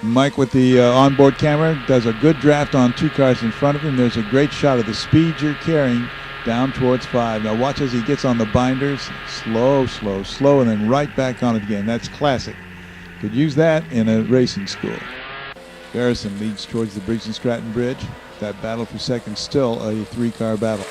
Mike with the onboard camera does a good draft on 2 cars in front of him. There's a great shot of the speed you're carrying down towards 5. Now watch as he gets on the binders. Slow, slow, slow, and then right back on it again. That's classic. Could use that in a racing school. Garrison leads towards the Briggs and Stratton Bridge. That battle for second, still a 3-car battle.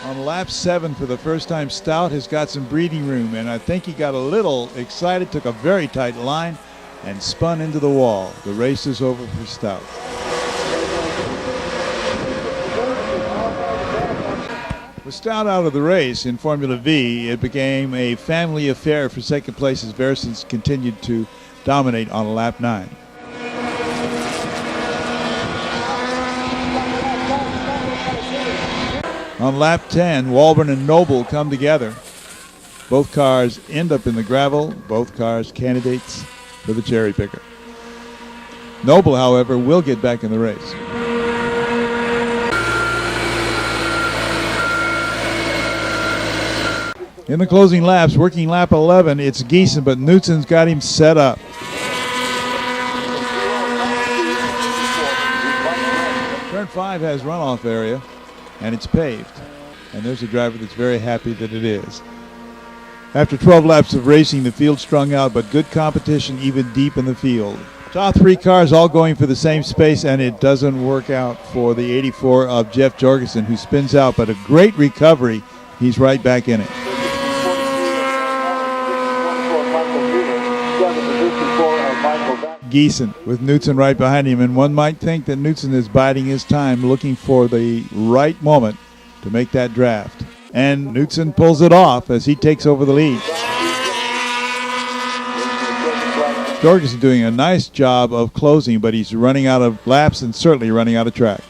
On lap 7 for the first time, Stout has got some breathing room, and I think he got a little excited, took a very tight line, and spun into the wall. The race is over for Stout. With Stout out of the race in Formula V, it became a family affair for second place as Versen's continued to dominate on lap 9. On lap 10, Walburn and Noble come together. Both cars end up in the gravel. Both cars candidates for the cherry picker. Noble, however, will get back in the race. In the closing laps, working lap 11, it's Geeson, but Knudsen's got him set up. Turn 5 has runoff area, and it's paved. And there's a driver that's very happy that it is. After 12 laps of racing, the field strung out, but good competition even deep in the field. Top 3 cars all going for the same space, and it doesn't work out for the 84 of Jeff Jorgensen, who spins out, but a great recovery. He's right back in it. Geeson with Knudsen right behind him, and one might think that Knudsen is biding his time, looking for the right moment to make that draft. And Knudsen pulls it off as he takes over the lead. Jorgensen doing a nice job of closing, but he's running out of laps and certainly running out of track.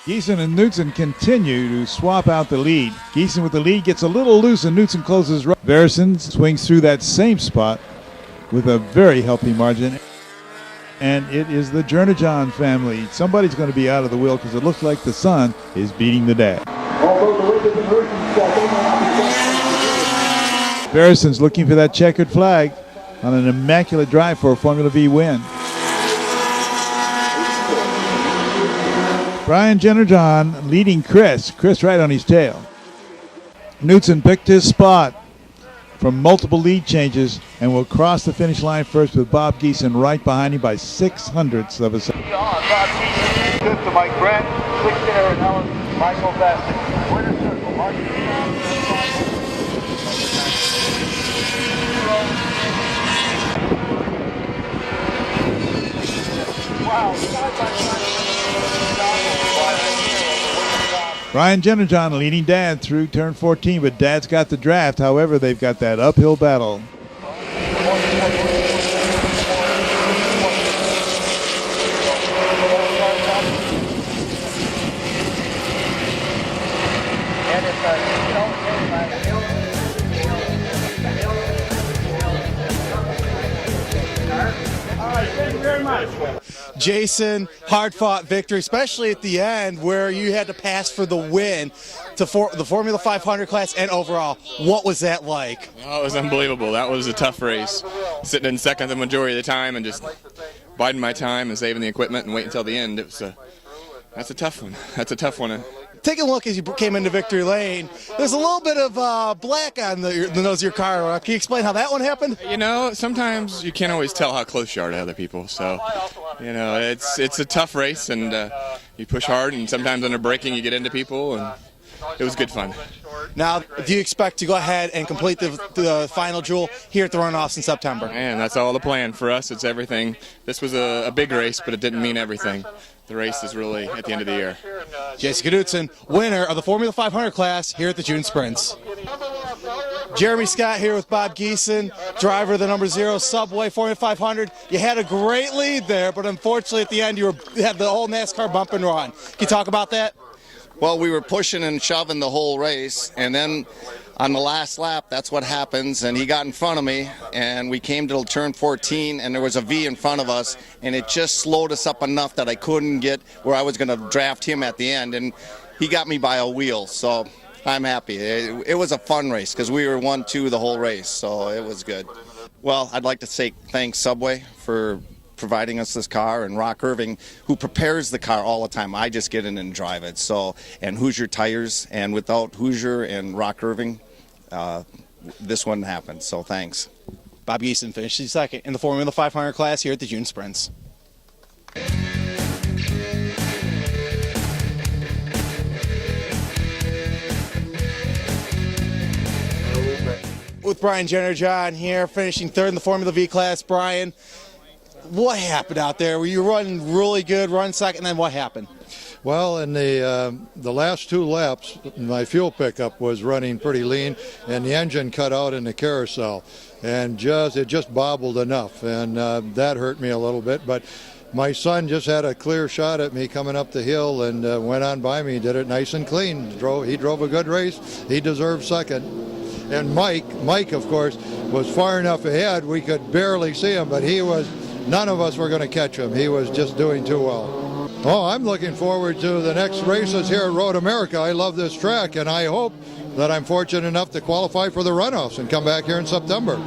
Geeson and Knudsen continue to swap out the lead. Geeson with the lead gets a little loose, and Knudsen closes right. Versen swings through that same spot with a very healthy margin. And it is the Jernigan family. Somebody's going to be out of the wheel because it looks like the son is beating the dad. Versen's looking for that checkered flag on an immaculate drive for a Formula V win. Brian Jernigan leading Chris right on his tail. Knudsen picked his spot from multiple lead changes and will cross the finish line first with Bob Geeson right behind him by 6/100ths of a second. Fifth to Mike Brent, 6th to Aaron Ellis, Michael Bassett. Winner circle, Mark. Wow, Brian Jernigan leading Dad through turn 14, but Dad's got the draft. However, they've got that uphill battle. Jason, hard-fought victory, especially at the end where you had to pass for the win to the Formula 500 class and overall. What was that like? Oh, it was unbelievable. That was a tough race. Sitting in second the majority of the time and just biding my time and saving the equipment and waiting until the end. That's a tough one. That's a tough one. Taking a look as you came into victory lane, there's a little bit of black on the nose of your car. Can you explain how that one happened? You know, sometimes you can't always tell how close you are to other people. So, you know, it's a tough race, and you push hard, and sometimes under braking you get into people, and it was good fun. Now, do you expect to go ahead and complete the final jewel here at the runoffs in September? Man, that's all the plan. For us, it's everything. This was a big race, but it didn't mean everything. The race is really at the end of the year. Jason Knudsen, winner of the Formula 500 class here at the June Sprints. Jeremy Scott here with Bob Geeson, driver of the number 0 Subway Formula 500. You had a great lead there, but unfortunately at the end you had the whole NASCAR bump and run. Can you talk about that? Well, we were pushing and shoving the whole race, and then on the last lap, that's what happens, and he got in front of me, and we came to turn 14, and there was a V in front of us, and it just slowed us up enough that I couldn't get where I was going to draft him at the end, and he got me by a wheel, so I'm happy. It was a fun race because we were 1-2 the whole race, so it was good. Well, I'd like to say thanks, Subway, for providing us this car, and Rock Irving, who prepares the car all the time. I just get in and drive it. So, and Hoosier Tires, and without Hoosier and Rock Irving, this wouldn't happen. So thanks. Bob Geeson finished second in the Formula 500 class here at the June Sprints. With Brian Jenner John here, finishing third in the Formula V class. Brian, what happened out there? Were you running really good, run second, and then what happened? Well, in the last 2 laps, my fuel pickup was running pretty lean, and the engine cut out in the carousel, and it just bobbled enough, and that hurt me a little bit. But my son just had a clear shot at me coming up the hill and went on by me, did it nice and clean. He drove a good race. He deserved second. And Mike, of course, was far enough ahead we could barely see him, but none of us were going to catch him. He was just doing too well. Oh, I'm looking forward to the next races here at Road America. I love this track, and I hope that I'm fortunate enough to qualify for the runoffs and come back here in September.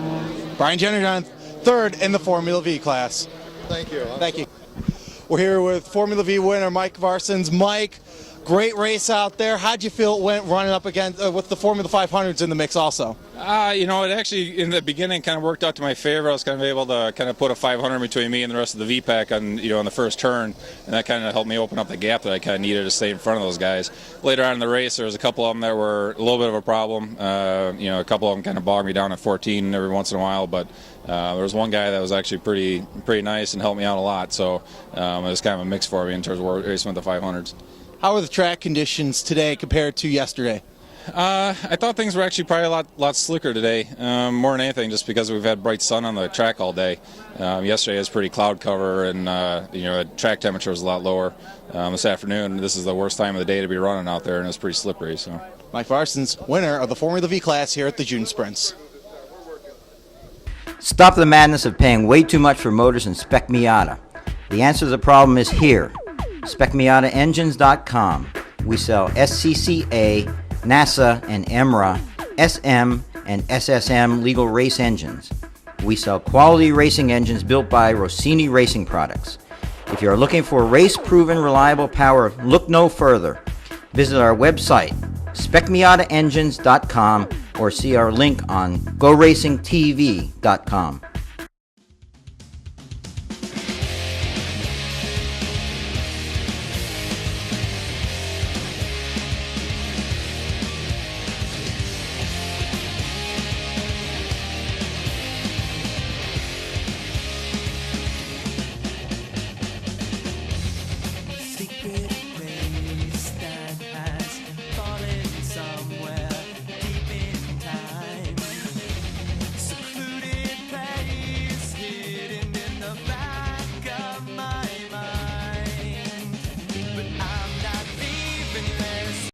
Brian Jenner, third in the Formula V class. Thank you. Thank you. We're here with Formula V winner Mike Varsons. Mike, great race out there. How'd you feel it went running up against with the Formula 500s in the mix also? It actually, in the beginning, kind of worked out to my favor. I was kind of able to kind of put a 500 between me and the rest of the V-Pack on the first turn, and that kind of helped me open up the gap that I kind of needed to stay in front of those guys. Later on in the race, there was a couple of them that were a little bit of a problem. A couple of them kind of bogged me down at 14 every once in a while, but there was one guy that was actually pretty nice and helped me out a lot. So it was kind of a mix for me in terms of racing with the 500s. How are the track conditions today compared to yesterday? I thought things were actually probably a lot slicker today, more than anything, just because we've had bright sun on the track all day. Yesterday was pretty cloud cover, and the track temperature was a lot lower. This afternoon, this is the worst time of the day to be running out there, and it's pretty slippery. So, Mike Varsons, winner of the Formula V class here at the June Sprints. Stop the madness of paying way too much for motors in Spec Miata. The answer to the problem is here. SpecMiataEngines.com. We sell SCCA, NASA, and EMRA, SM, and SSM legal race engines. We sell quality racing engines built by Rossini Racing Products. If you are looking for race-proven, reliable power, look no further. Visit our website, SpecMiataEngines.com, or see our link on GoRacingTV.com.